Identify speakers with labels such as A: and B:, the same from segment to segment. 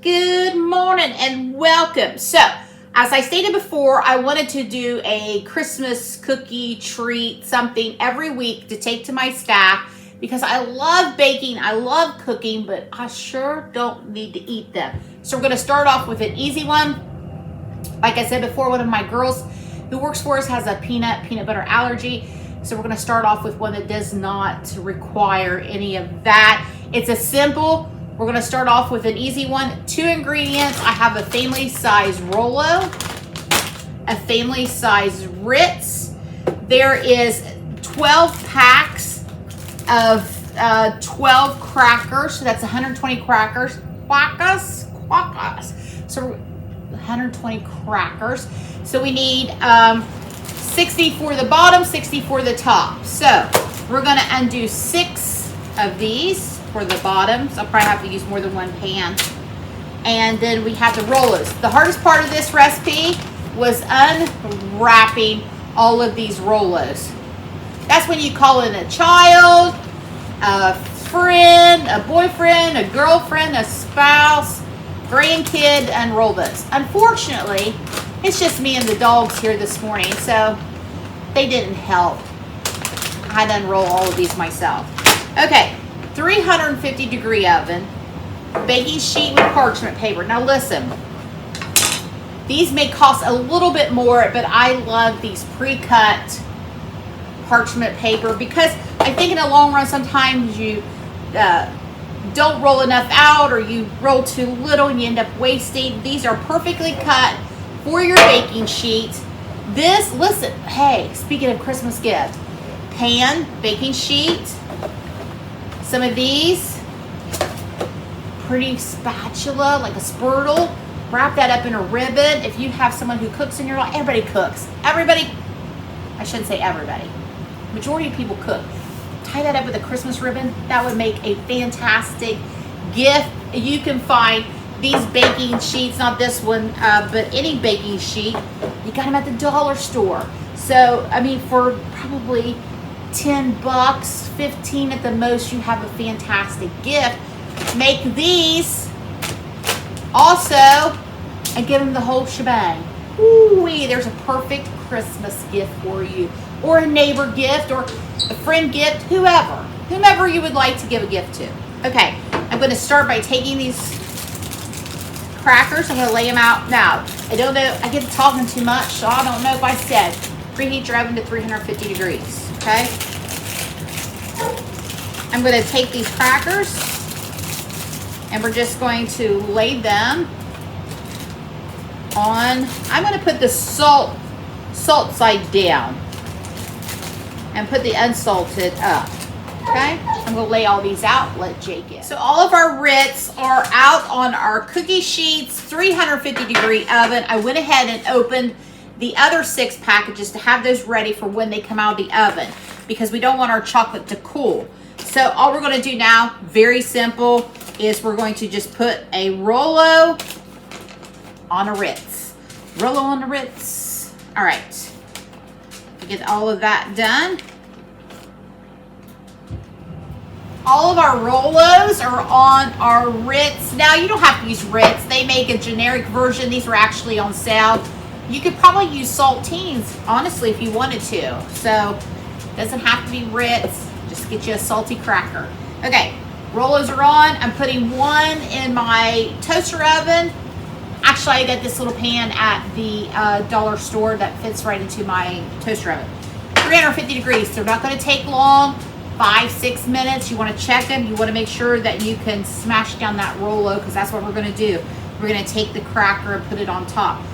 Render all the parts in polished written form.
A: Good morning and welcome. So, as I stated before, I wanted to do a Christmas cookie treat, something every week to take to my staff because I love baking, I love cooking, but I sure don't need to eat them. So we're going to start off with an easy one. Like I said before, one of my girls who works for us has a peanut butter allergy. So we're going to start off with one that does not require any of that. It's a simple. We're going to start off with an easy one. 2 ingredients. I have a family size Rolo, a family size Ritz. There is 12 packs of 12 crackers. So that's 120 crackers. Quackas. So 120 crackers. So we need 60 for the bottom, 60 for the top. So we're going to undo 6 of these for the bottoms. I'll probably have to use more than one pan. And then we have the Rolos. The hardest part of this recipe was unwrapping all of these Rolos. That's when you call in a child, a friend, a boyfriend, a girlfriend, a spouse, grandkid, unroll this. Unfortunately, it's just me and the dogs here this morning, so they didn't help. I had to unroll all of these myself. Okay, 350 degree oven, baking sheet with parchment paper. Now listen, these may cost a little bit more, but I love these pre-cut parchment paper because I think in the long run sometimes you don't roll enough out or you roll too little and you end up wasting. These are perfectly cut for your baking sheet. This, listen, hey, speaking of Christmas gift, pan, baking sheet, some of these, pretty spatula, like a spurtle, wrap that up in a ribbon. If you have someone who cooks in your life, everybody cooks. Everybody, I shouldn't say everybody, majority of people cook. Tie that up with a Christmas ribbon. That would make a fantastic gift. You can find these baking sheets, not this one, but any baking sheet. You got them at the dollar store. So, I mean, for probably 10 bucks, 15 at the most, you have a fantastic gift. Make these also and give them the whole shebang. Ooh-wee, there's a perfect Christmas gift for you, or a neighbor gift, or a friend gift, whomever you would like to give a gift to. Okay, I'm going to start by taking these crackers. I'm going to lay them out now. I don't know, I get to talking too much, so I don't know if I said preheat your oven to 350 degrees. Okay, I'm going to take these crackers and we're just going to lay them on. I'm going to put the salt side down and put the unsalted up. Okay, I'm going to lay all these out, let Jake in. So all of our Ritz are out on our cookie sheets, 350 degree oven. I went ahead and opened the other 6 packages to have those ready for when they come out of the oven because we don't want our chocolate to cool. So all we're going to do now, very simple, is we're going to just put a Rolo on a Ritz. Rolo on the Ritz. All right, get all of that done. All of our Rolos are on our Ritz. Now, you don't have to use Ritz. They make a generic version. These are actually on sale. You could probably use saltines, honestly, if you wanted to. So, it doesn't have to be Ritz. Just get you a salty cracker. Okay, Rolos are on. I'm putting one in my toaster oven. Actually, I got this little pan at the dollar store that fits right into my toaster oven. 350 degrees. They're not going to take long. 5-6 minutes. You want to check them. You want to make sure that you can smash down that Rolo because that's what we're going to do. We're going to take the cracker and put it on top.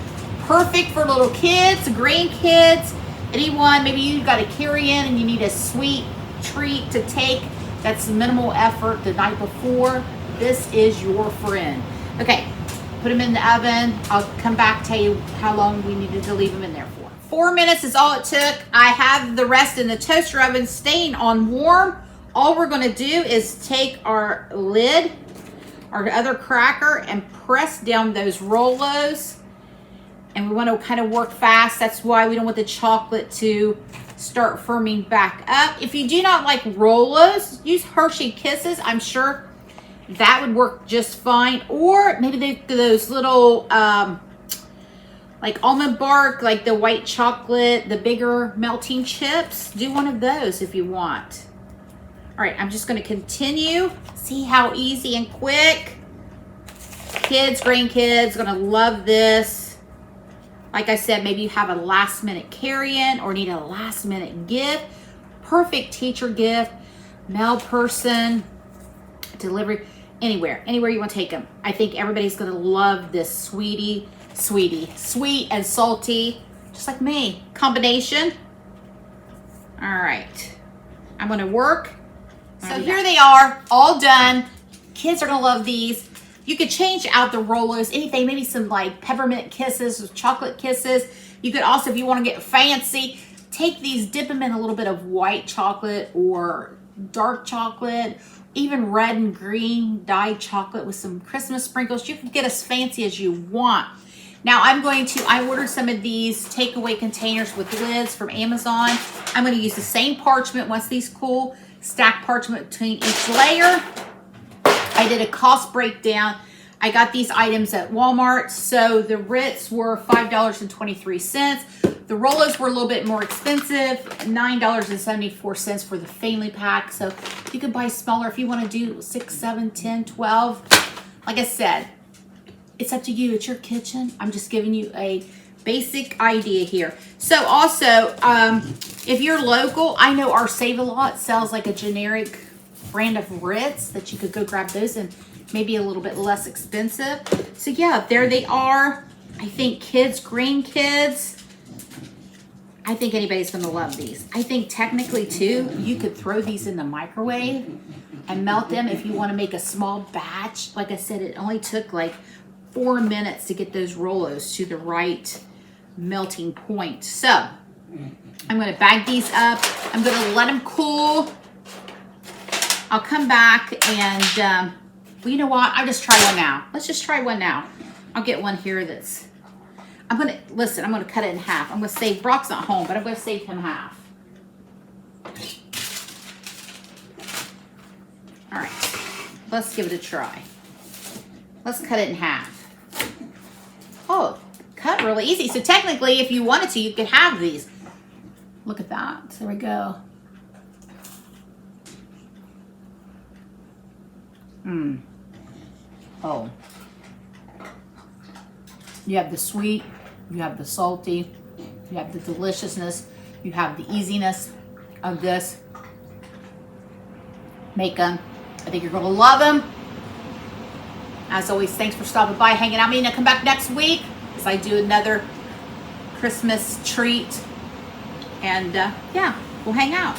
A: Perfect for little kids, grandkids, anyone. Maybe you've got a carry-in and you need a sweet treat to take. That's minimal effort the night before. This is your friend. Okay, put them in the oven. I'll come back, tell you how long we needed to leave them in there for. 4 minutes is all it took. I have the rest in the toaster oven staying on warm. All we're going to do is take our lid, our other cracker, and press down those Rolos. And we want to kind of work fast. That's why we don't want the chocolate to start firming back up. If you do not like Rolos, use Hershey Kisses. I'm sure that would work just fine. Or maybe those little like almond bark, like the white chocolate, the bigger melting chips. Do one of those if you want. All right, I'm just going to continue. See how easy and quick. Kids, grandkids, going to love this. Like I said, maybe you have a last minute carry-in or need a last minute gift. Perfect teacher gift, mail person, delivery, anywhere you want to take them. I think everybody's going to love this sweet and salty, just like me, combination. All right, I'm going to work. So here they are, all done. Kids are going to love these. You could change out the Rolos, anything, maybe some like peppermint kisses or chocolate kisses. You could also, if you want to get fancy, take these, dip them in a little bit of white chocolate or dark chocolate, even red and green dyed chocolate with some Christmas sprinkles. You can get as fancy as you want. Now I ordered some of these takeaway containers with lids from Amazon. I'm going to use the same parchment once these cool, stack parchment between each layer. I did a cost breakdown. I got these items at Walmart. So the Ritz were $5.23. The Rolos were a little bit more expensive, $9.74 for the family pack. So you can buy smaller if you want to do 6, 7, 10, 12. Like I said, it's up to you. It's your kitchen. I'm just giving you a basic idea here. So also, if you're local, I know our Save-A-Lot sells like a generic brand of Ritz that you could go grab those and maybe a little bit less expensive. So yeah, there they are. I think kids, grandkids, I think anybody's gonna love these. I think technically too, you could throw these in the microwave and melt them if you want to make a small batch. Like I said, it only took like 4 minutes to get those Rolos to the right melting point. So I'm gonna bag these up. I'm gonna let them cool. I'll come back and, well, you know what? I'll just try one now. Let's just try one now. I'll get one here that's, I'm going to cut it in half. I'm going to save, Brock's not home, but I'm going to save him half. All right, let's give it a try. Let's cut it in half. Oh, cut really easy. So technically, if you wanted to, you could have these. Look at that. There we go. Oh, you have the sweet, you have the salty, you have the deliciousness, you have the easiness of this. Make them. I think you're going to love them. As always, thanks for stopping by, hanging out with me. Now come back next week as I do another Christmas treat. And yeah, we'll hang out.